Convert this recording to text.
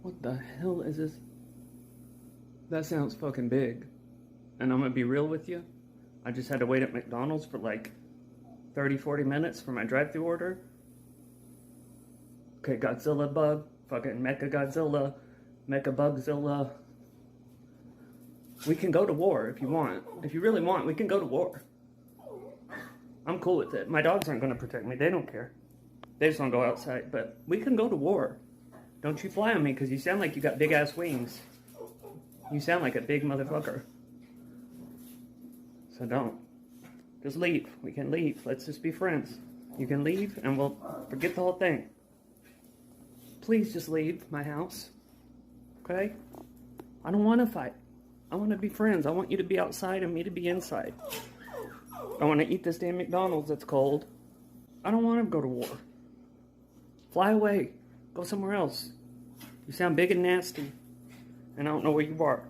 What the hell is this? That sounds fucking big. And I'm gonna be real with you. I just had to wait at McDonald's for like 30, 40 minutes for my drive-thru order. Okay, Godzilla bug, fucking Mecha Godzilla, Mecha Bugzilla. We can go to war if you want. If you really want, we can go to war. I'm cool with it. My dogs aren't gonna protect me. They don't care. They just wanna go outside. But we can go to war. Don't you fly on me, because you sound like you got big-ass wings. You sound like a big motherfucker. So don't. Just leave. We can leave. Let's just be friends. You can leave, and we'll forget the whole thing. Please just leave my house. Okay? I don't want to fight. I want to be friends. I want you to be outside and me to be inside. I want to eat this damn McDonald's that's cold. I don't want to go to war. Fly away. Go somewhere else. You sound big and nasty. And I don't know where you are.